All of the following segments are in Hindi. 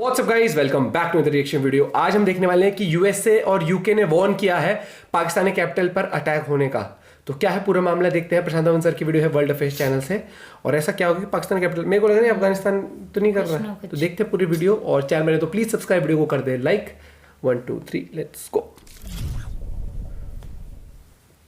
What's up guys, welcome back to the reaction video. आज हम देखने वाले हैं कि यूएसए और यूके ने वार्न किया है पाकिस्तानी कैपिटल पर अटैक होने का। तो क्या है पूरा मामला, देखते हैं। प्रशांत सर की वीडियो है वर्ल्ड अफेयर्स चैनल से। और ऐसा क्या होगा कि पाकिस्तान कैपिटल, मेरे को लग रहा है अफगानिस्तान तो नहीं कर रहा है। तो देखते हैं पूरी वीडियो, और चैनल में तो प्लीज सब्सक्राइब, वीडियो को कर दे लाइक। 1 2 3 let's go.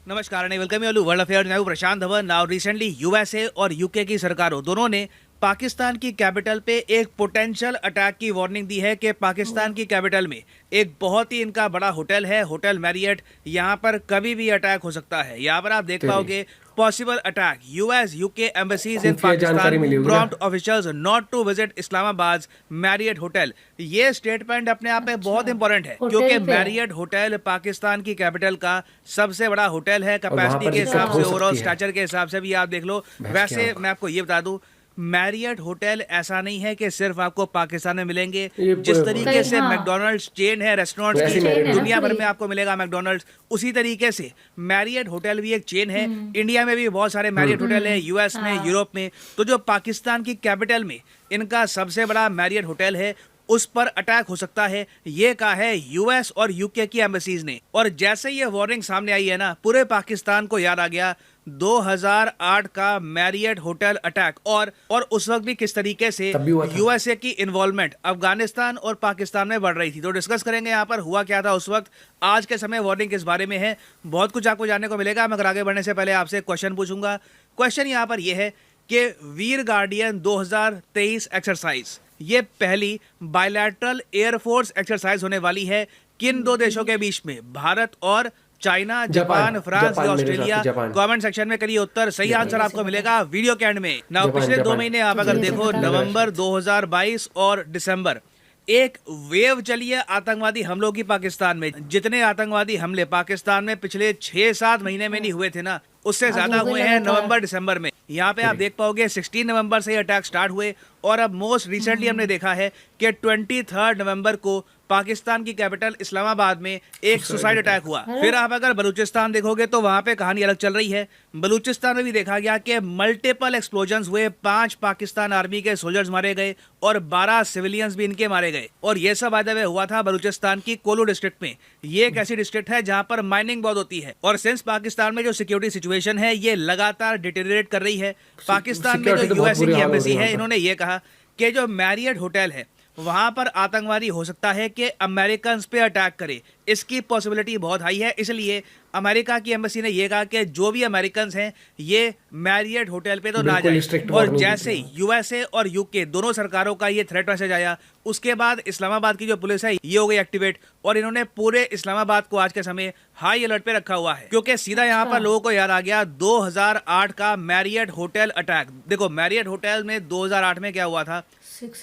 नमस्कार and welcome you world affairs. मैं हूं प्रशांत धवन। नाउ रिसेंटली यूएसए और यूके की सरकारों दोनों ने पाकिस्तान की कैपिटल पे एक पोटेंशियल अटैक की वार्निंग दी है कि पाकिस्तान की कैपिटल में एक बहुत ही इनका बड़ा होटल है, होटल मैरियट। यहाँ पर कभी भी अटैक हो सकता है। यहाँ पर आप देख पाओगे possible attack. US UK embassies in Pakistan prompt officials not to visit Islamabad Marriott hotel. ये स्टेटमेंट अपने आप में बहुत इंपॉर्टेंट है क्योंकि मैरियट होटल पाकिस्तान की कैपिटल का सबसे बड़ा होटल है। कैपेसिटी के हिसाब से, ओवरऑल स्ट्रक्चर के हिसाब से भी आप देख लो। वैसे मैं आपको ये बता दूं, मैरियट होटल ऐसा नहीं है कि सिर्फ आपको पाकिस्तान में मिलेंगे। जिस तरीके से मैकडोनल्ड्स चेन है रेस्टोरेंट्स की, दुनिया भर में आपको मिलेगा मैकडोनल्ड्स, उसी तरीके से मैरियट होटल भी एक चेन है। इंडिया में भी बहुत सारे मैरियट होटल है, यूएस में, यूरोप में। तो जो पाकिस्तान की कैपिटल में इनका सबसे बड़ा मैरियट होटल है, उस पर अटैक हो सकता है, ये कहा है यूएस और यूके की एम्बेसीज ने। और जैसे ये वार्निंग सामने आई है ना, पूरे पाकिस्तान को याद आ गया 2008 का मैरियट होटल अटैक। और उस वक्त भी किस तरीके से यूएसए की इन्वॉल्वमेंट अफगानिस्तान और पाकिस्तान में बढ़ रही थी। तो डिस्कस करेंगे यहाँ पर हुआ क्या था उस वक्त, आज के समय वार्निंग किस बारे में है, बहुत कुछ आपको जानने को मिलेगा। मगर आगे बढ़ने से पहले आपसे क्वेश्चन पूछूंगा। क्वेश्चन यहाँ पर यह है कि वीर गार्डियन 2023 एक्सरसाइज, ये पहली बायलैटरल एयरफोर्स एक्सरसाइज होने वाली है किन दो देशों के बीच में? भारत और चाइना, जापान, फ्रांस या ऑस्ट्रेलिया। कमेंट सेक्शन में करिए उत्तर। सही आंसर आपको मिलेगा वीडियो के एंड में। ना पिछले 2 महीने आप अगर देखो, नवंबर 2022 और दिसंबर, एक वेव चली है आतंकवादी हमलों की पाकिस्तान में। जितने आतंकवादी हमले पाकिस्तान में पिछले 6-7 महीने में नहीं हुए थे ना, उससे ज्यादा हुए हैं नवंबर दिसंबर में। यहाँ पे आप देख पाओगे 16 नवंबर से अटैक स्टार्ट हुए, और अब मोस्ट रिसेंटली हमने देखा है कि 23 नवंबर को पाकिस्तान की कैपिटल इस्लामाबाद में एक सुसाइड अटैक हुआ। फिर आप अगर बलूचिस्तान देखोगे तो वहां पे कहानी अलग चल रही है। बलूचिस्तान में भी देखा गया कि मल्टीपल एक्सप्लोजन्स हुए, 5 पाकिस्तान आर्मी के सोल्जर्स मारे गए और 12 सिविलियंस भी इनके मारे गए। और ये सब बाय द वे हुआ था बलूचिस्तान की कोलू डिस्ट्रिक्ट में। ये एक ऐसी डिस्ट्रिक्ट है जहां पर माइनिंग बहुत होती है। और सिंस पाकिस्तान में जो सिक्योरिटी सिचुएशन है ये लगातार डिटेरियोरेट कर रही है, पाकिस्तान में जो यूएसए की एम्बेसी है, इन्होंने ये कहा कि जो मैरियट होटल है वहां पर आतंकवादी हो सकता है कि अमेरिकन पे अटैक करे। इसकी पॉसिबिलिटी बहुत हाई है। इसलिए अमेरिका की एम्बेसी ने यह कहा कि जो भी अमेरिकन हैं ये मैरियट होटल पे तो ना जाए। और जैसे यूएसए और यूके दोनों सरकारों का ये थ्रेट मैसेज आया, उसके बाद इस्लामाबाद की जो पुलिस है ये हो गई एक्टिवेट, और इन्होंने पूरे इस्लामाबाद को आज के समय हाई अलर्ट पे रखा हुआ है। क्योंकि सीधा यहाँ पर लोगों को याद आ गया 2008 का मैरियट होटल अटैक। देखो मैरियट होटल में 2008 में क्या हुआ था,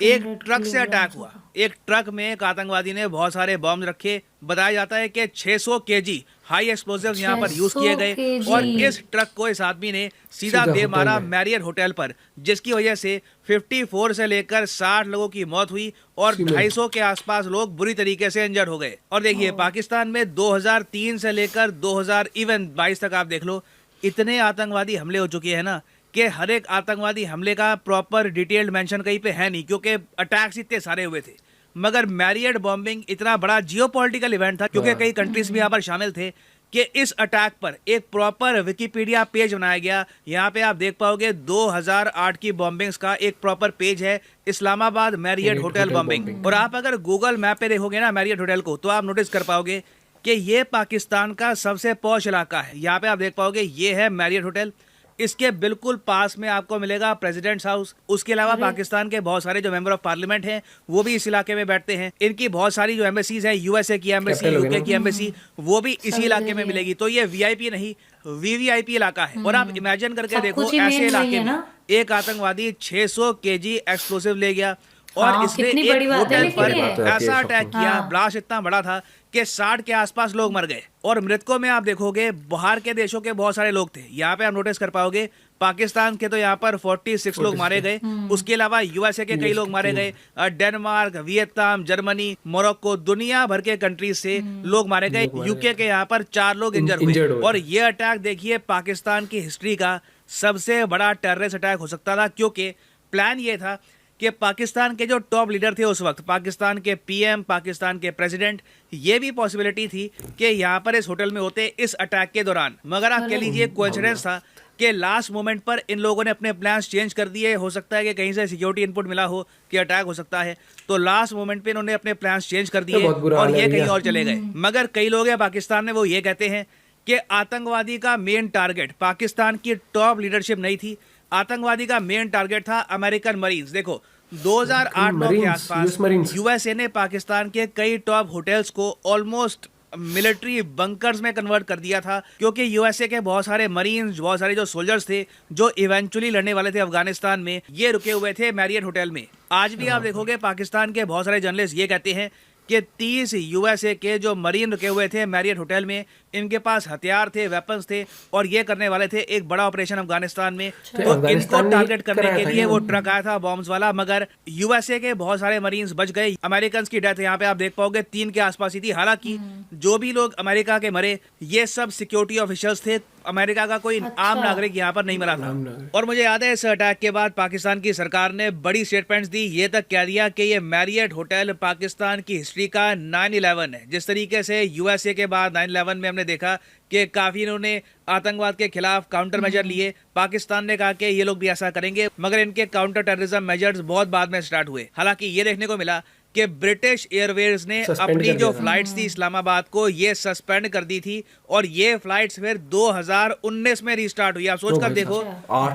एक ट्रक से अटैक हुआ। एक ट्रक में एक आतंकवादी ने बहुत सारे बॉम्ब रखे। बताया जाता है कि 600 केजी हाई एक्सप्लोजिव्स यहाँ पर यूज किए गए, और इस ट्रक को इस आदमी ने सीधा दे मारा मैरियट होटल पर, जिसकी वजह से 54 से लेकर 60 लोगों की मौत हुई और 250 के आसपास लोग बुरी तरीके से इंजर्ड हो गए। और देखिए पाकिस्तान में 2003 से लेकर 2022 तक आप देख लो, इतने आतंकवादी हमले हो चुके हैं ना कि हर एक आतंकवादी हमले का प्रॉपर डिटेल्ड मेंशन कहीं पे है नहीं, क्योंकि अटैक्स इतने सारे हुए थे। मगर मैरियट बॉम्बिंग इतना बड़ा जियोपॉलिटिकल इवेंट था क्योंकि कई कंट्रीज भी यहाँ पर शामिल थे कि इस अटैक पर एक प्रॉपर विकिपीडिया पेज बनाया गया। यहाँ पे आप देख पाओगे 2008 की बॉम्बिंग्स का एक प्रॉपर पेज है, इस्लामाबाद मैरियट होटल बॉम्बिंग। और आप अगर गूगल मैप पे देखोगे ना मैरियट होटल को, तो आप नोटिस कर पाओगे कि ये पाकिस्तान का सबसे पॉश इलाका है। यहाँ पे आप देख पाओगे ये है मैरियट होटल, इसके बिल्कुल पास में आपको मिलेगा प्रेसिडेंट्स हाउस। उसके अलावा पाकिस्तान के बहुत सारे जो मेंबर ऑफ पार्लियामेंट हैं वो भी इस इलाके में बैठते हैं। इनकी बहुत सारी जो एम्बेसीज हैं, यूएसए की एम्बेसी, यूके की एम्बेसी, वो भी इसी इलाके में मिलेगी। तो ये वीआईपी नहीं, वीवीआईपी इलाका है। और आप इमेजिन करके देखो, ऐसे इलाके में एक आतंकवादी 600 केजी एक्सप्लोसिव ले गया और इसने एक होटल पर ऐसा अटैक किया, ब्लास्ट इतना बड़ा था कि 60 के आसपास लोग मर गए। और मृतकों में आप देखोगे बाहर के देशों के बहुत सारे लोग थे। यहाँ पे आप नोटिस कर पाओगे पाकिस्तान के तो यहाँ पर 46 लोग मारे गए। उसके अलावा यूएसए के कई लोग मारे गए, डेनमार्क, वियतनाम, जर्मनी, मोरक्को, दुनिया भर के कंट्रीज से लोग मारे गए। यूके के यहाँ पर 4 लोग इंजर हुए। और ये अटैक देखिए पाकिस्तान की हिस्ट्री का सबसे बड़ा टेररिस्ट अटैक हो सकता था, क्योंकि प्लान ये था कि पाकिस्तान के जो टॉप लीडर थे उस वक्त, पाकिस्तान के पीएम, पाकिस्तान के प्रेसिडेंट, ये भी पॉसिबिलिटी थी कि यहाँ पर इस होटल में होते इस अटैक के दौरान। मगर आप कह लीजिए कोइंसिडेंस था कि लास्ट मोमेंट पर इन लोगों ने अपने प्लान्स चेंज कर दिए। हो सकता है कि कहीं से सिक्योरिटी इनपुट मिला हो कि अटैक हो सकता है, तो लास्ट मोमेंट पे इन्होंने अपने प्लान्स चेंज कर दिए और ये कहीं और चले गए। मगर कई लोग हैं पाकिस्तान में, वो ये कहते हैं कि आतंकवादी का मेन टारगेट पाकिस्तान की टॉप लीडरशिप नहीं थी, आतंकवादी का मेन टारगेट था अमेरिकन मरीन्स। देखो 2008-9 के आसपास यूएसए ने पाकिस्तान के कई टॉप होटल्स को ऑलमोस्ट मिलिट्री बंकर्स में कन्वर्ट कर दिया था, क्योंकि यूएसए के बहुत सारे मरीन्स, बहुत सारे जो सोल्जर्स थे जो इवेंचुअली लड़ने वाले थे अफगानिस्तान में, ये रुके हुए थे मैरियट होटल में। आज भी आप देखोगे पाकिस्तान के बहुत सारे जर्नलिस्ट ये कहते हैं कि 30 यूएसए के जो मरीन रुके हुए थे मैरियट होटल में, इनके पास हथियार थे, वेपन्स थे और ये करने वाले थे एक बड़ा ऑपरेशन अफगानिस्तान में। तो इनको टारगेट करने के लिए वो ट्रक आया था बॉम्ब्स वाला, मगर यूएसए के बहुत सारे मरीन्स बच गए। अमेरिकन की डेथ यहाँ पे आप देख पाओगे 3 के आसपास ही थी। हालांकि जो भी लोग अमेरिका के मरे ये सब सिक्योरिटी ऑफिशियल्स थे, अमेरिका का कोई आम नागरिक यहाँ पर नहीं मरा था। और मुझे याद है इस अटैक के बाद पाकिस्तान की सरकार ने बड़ी स्टेटमेंट्स दी, ये तक कह दिया कि ये मैरियट होटल पाकिस्तान की हिस्ट्री का 9/11 है। जिस तरीके से यूएसए के बाद 9/11 में हमने देखा कि काफी इन्होंने आतंकवाद के खिलाफ काउंटर मेजर लिए, पाकिस्तान ने कहा कि ये लोग भी ऐसा करेंगे, मगर इनके काउंटर टेररिज्म मेजर्स बहुत बाद में स्टार्ट हुए। हालांकि ये देखने को मिला कि ब्रिटिश एयरवेज ने अपनी जो फ्लाइट्स थी इस्लामाबाद को ये सस्पेंड कर दी थी और ये फ्लाइट्स फिर 2019 में रिस्टार्ट हुई। आप सोच कर देखो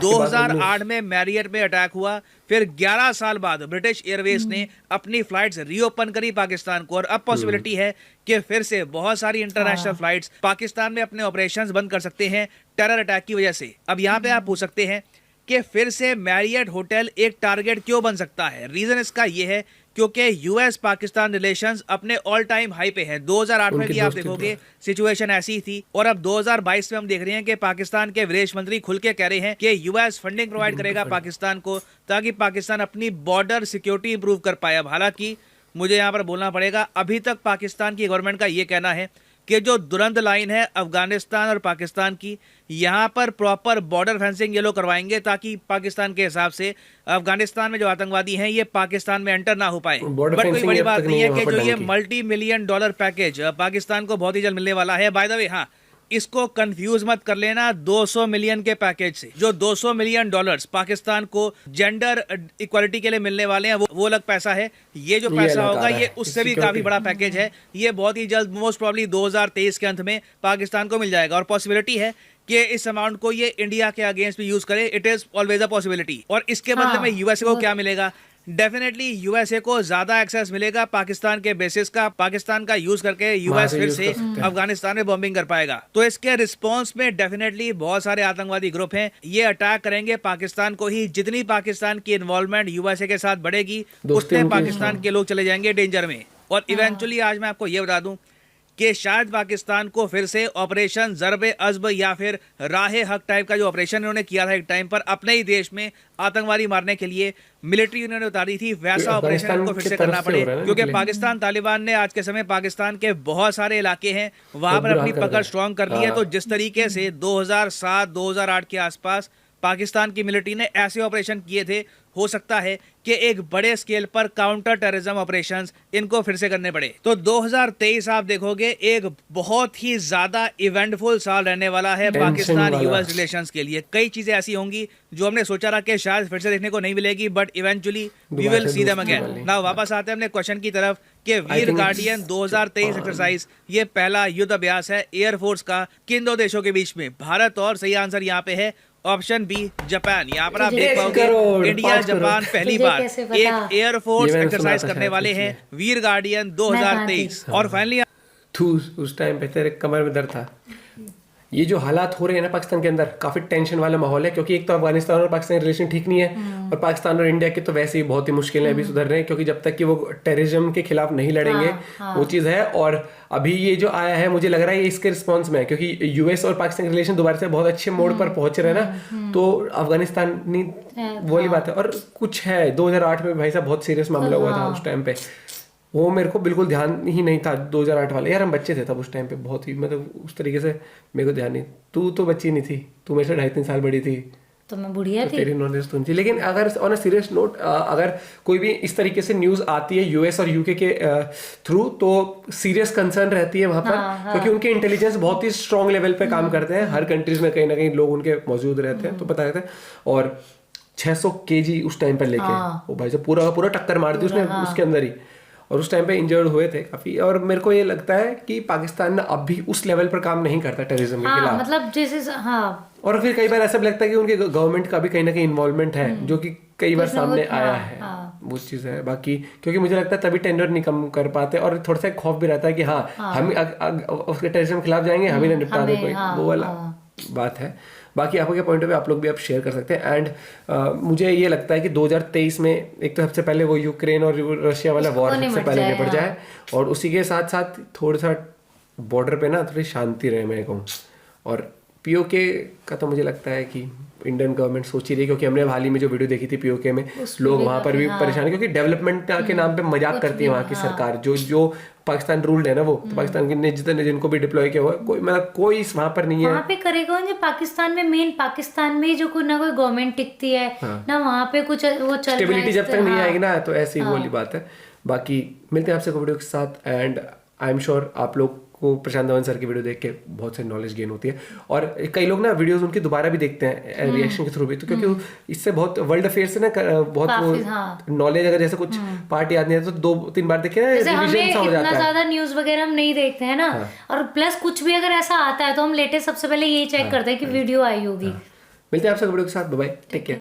2008 में मैरियट में अटैक हुआ, फिर 11 साल बाद ब्रिटिश एयरवेज ने अपनी फ्लाइट्स रीओपन करी पाकिस्तान को, और अब पॉसिबिलिटी है कि फिर से बहुत सारी इंटरनेशनल फ्लाइट्स पाकिस्तान में अपने ऑपरेशंस बंद कर सकते हैं टेरर अटैक की वजह से। अब यहाँ पे आप पूछ सकते हैं कि फिर से मैरियट होटल एक टारगेट क्यों बन सकता है। रीजन इसका ये है क्योंकि यूएस पाकिस्तान रिलेशंस अपने ऑल टाइम हाई पे हैं। 2008 में भी आप देखोगे सिचुएशन ऐसी ही थी, और अब 2022 में हम देख रहे हैं कि पाकिस्तान के विदेश मंत्री खुल के कह रहे हैं कि यूएस फंडिंग प्रोवाइड करेगा पाकिस्तान को ताकि पाकिस्तान अपनी बॉर्डर सिक्योरिटी इंप्रूव कर पाए। अब हालांकि मुझे यहाँ पर बोलना पड़ेगा, अभी तक पाकिस्तान की गवर्नमेंट का ये कहना है कि जो दुरंत लाइन है अफगानिस्तान और पाकिस्तान की, यहाँ पर प्रॉपर बॉर्डर फेंसिंग ये लोग करवाएंगे ताकि पाकिस्तान के हिसाब से अफगानिस्तान में जो आतंकवादी हैं ये पाकिस्तान में एंटर ना हो पाए। बट कोई बड़ी बात नहीं है कि जो ये $multi-million पैकेज पाकिस्तान को बहुत ही जल्द मिलने वाला है। बाय द वे, हाँ, इसको कंफ्यूज मत कर लेना 200 मिलियन के पैकेज से। जो $200 मिलियन पाकिस्तान को जेंडर इक्वालिटी के लिए मिलने वाले हैं वो अलग पैसा है। ये जो पैसा होगा ये उससे भी काफी बड़ा पैकेज है। ये बहुत ही जल्द मोस्ट प्रॉब्ली 2023 के अंत में पाकिस्तान को मिल जाएगा, और पॉसिबिलिटी है कि इस अमाउंट को ये इंडिया के अगेंस्ट भी यूज करे। It is always a possibility. और इसके बदले में यूएसए को क्या मिलेगा? डेफिनेटली यूएसए को ज्यादा एक्सेस मिलेगा पाकिस्तान के बेसिस का। पाकिस्तान का यूज करके यूएस फिर से अफगानिस्तान में बॉम्बिंग कर पाएगा। तो इसके रिस्पांस में डेफिनेटली बहुत सारे आतंकवादी ग्रुप हैं, ये अटैक करेंगे पाकिस्तान को ही। जितनी पाकिस्तान की इन्वॉल्वमेंट यूएसए के साथ बढ़ेगी उतने पाकिस्तान के लोग चले जाएंगे डेंजर में। और इवेंचुअली आज मैं आपको ये बता दूं कि शायद पाकिस्तान को फिर से ऑपरेशन ज़र्ब अज़ब या फिर राह हक टाइप का जो ऑपरेशन इन्होंने किया था एक टाइम पर अपने ही देश में आतंकवादी मारने के लिए, मिलिट्री इन्होंने उतारी थी, वैसा ऑपरेशन इनको फिर से करना पड़े। क्योंकि पाकिस्तान तालिबान ने आज के समय पाकिस्तान के बहुत सारे इलाके हैं वहां पर अपनी पकड़ स्ट्रांग कर ली है। तो जिस तरीके से 2007-2008 के आसपास पाकिस्तान की मिलिट्री ने ऐसे ऑपरेशन किए थे, हो सकता है कि एक बड़े स्केल पर काउंटर टेररिज्म ऑपरेशंस इनको फिर से करने पड़े। तो 2023 आप देखोगे एक बहुत ही ज्यादा इवेंटफुल साल रहने वाला है पाकिस्तान यूएस रिलेशंस के लिए। कई चीजें ऐसी होंगी जो हमने सोचा था कि शायद फिर से देखने को नहीं मिलेगी, but eventually we will see them again. Now वापस आते हैं अपने क्वेश्चन की तरफ कि वीर गार्डियन 2023 एक्सरसाइज ये पहला युद्ध अभ्यास है एयरफोर्स का किन दो देशों के बीच में? भारत और सही आंसर यहाँ पे है ऑप्शन बी जापान। यहाँ पर आप देख पाओगे इंडिया जापान पहली बार एक एयरफोर्स एक्सरसाइज करने वाले हैं, वीर गार्डियन 2023। और फाइनली उस टाइम पे तेरे कमर में दर्द था। ये जो हालात हो रहे हैं ना पाकिस्तान के अंदर, काफी टेंशन वाला माहौल है, क्योंकि एक तो अफगानिस्तान और पाकिस्तान रिलेशन ठीक नहीं है, और पाकिस्तान और इंडिया के तो वैसे ही बहुत ही मुश्किल है अभी सुधर रहे हैं, क्योंकि जब तक कि वो टेररिज्म के खिलाफ नहीं लड़ेंगे वो चीज़ है। और अभी ये जो आया है मुझे लग रहा है ये इसके रिस्पॉन्स में है, क्योंकि यूएस और पाकिस्तान के रिलेशन दोबारा से बहुत अच्छे मोड़ पर पहुंच रहे हैं ना, तो अफगानिस्तानी वाली बात है। और कुछ है 2008 में भाई साहब बहुत सीरियस मामला हुआ था उस टाइम पे, वो मेरे को बिल्कुल ध्यान ही नहीं था 2008 वाले। यार हम बच्चे थे तब उस टाइम पे, बहुत ही मतलब उस तरीके से मेरे को ध्यान नहीं। तू तो बच्ची नहीं थी, तू मेरे से 2.5-3 साल बड़ी थी, तो मैं बुढ़िया तो थी। तेरी नॉलेज तो नहीं थी। लेकिन अगर ऑन अ सीरियस नोट, अगर कोई भी इस तरीके से न्यूज आती है यूएस और यूके के थ्रू, तो सीरियस कंसर्न रहती है वहां पर, क्योंकि उनके इंटेलिजेंस बहुत ही स्ट्रॉन्ग लेवल पे काम करते हैं। हर कंट्रीज में कहीं ना कहीं लोग उनके मौजूद रहते हैं, तो पता रहता है। और 600 केजी उस टाइम पर लेके वो भाई साहब पूरा का पूरा टक्कर मार दी उसने उसके अंदर ही, और उस टाइम पे इंजर्ड हुए थे काफी। और मेरे को ये लगता है कि पाकिस्तान ना अब भी उस लेवल पर काम नहीं करता टेररिज्म के खिलाफ। मतलब जैसे और फिर कई बार ऐसा भी लगता है कि उनके गवर्नमेंट का भी कहीं ना कहीं इन्वॉल्वमेंट है, जो कि कई बार सामने आया है। वो चीज़ है बाकी, क्योंकि मुझे लगता है तभी टेंडर नहीं कम कर पाते, और थोड़ा सा खौफ भी रहता है कि हम उसके टेररिज्म के खिलाफ जाएंगे, हम ही ना निपटा दे कोई, वो वाला बात है। बाकी आपको क्या पॉइंट ऑफ व्यू, आप लोग भी आप शेयर कर सकते हैं। एंड मुझे ये लगता है कि 2023 में एक तो सबसे पहले वो यूक्रेन और रशिया वाला वॉर सबसे पहले निपट जाए, और उसी के साथ साथ थोड़ा सा बॉर्डर पे ना थोड़ी शांति रहे, मैं कहूँ। और पीओके का तो मुझे लगता है कि इंडियन गवर्नमेंट सोच ही रही है, क्योंकि हमने हाल ही में जो वीडियो देखी थी पीओके में, लोग वहां पर भी परेशान है, क्योंकि डेवलपमेंट के नाम पे मजाक करती है वहाँ की सरकार। जो पाकिस्तान रूल्ड है ना, वो तो पाकिस्तान के जितने जिनको भी डिप्लॉय किया हुआ है, कोई मतलब कोई वहां पर नहीं है। वहाँ पे करेगा जो पाकिस्तान में, मेन पाकिस्तान में जो कोई ना कोई गवर्नमेंट टिकती है ना, वहाँ पे कुछ वो चल स्टेबिलिटी जब तक नहीं आएगी ना, तो ऐसी वाली बात है। बाकी मिलते हैं आपसे वीडियो के साथ, एंड आई एम श्योर आप लोग को प्रशांत धवन सर की वीडियो देख के बहुत सारी नॉलेज गेन होती है। और कई लोग ना वीडियोस उनकी दोबारा भी देखते हैं रिएक्शन के थ्रू भी, तो क्योंकि इससे बहुत वर्ल्ड अफेयर से ना बहुत वो नॉलेज, अगर जैसे कुछ पार्ट याद नहीं है तो 2-3 बार देखे ना, रिवीजन सा हो जाता है। इतना ज्यादा न्यूज वगैरह हम नहीं देखते हैं ना, और प्लस कुछ भी अगर ऐसा आता है तो हम लेटेस्ट सबसे पहले यही चेक करते हैं कि वीडियो आई होगी। मिलते हैं आपसे वीडियो के साथ, बाय बाय, टेक केयर।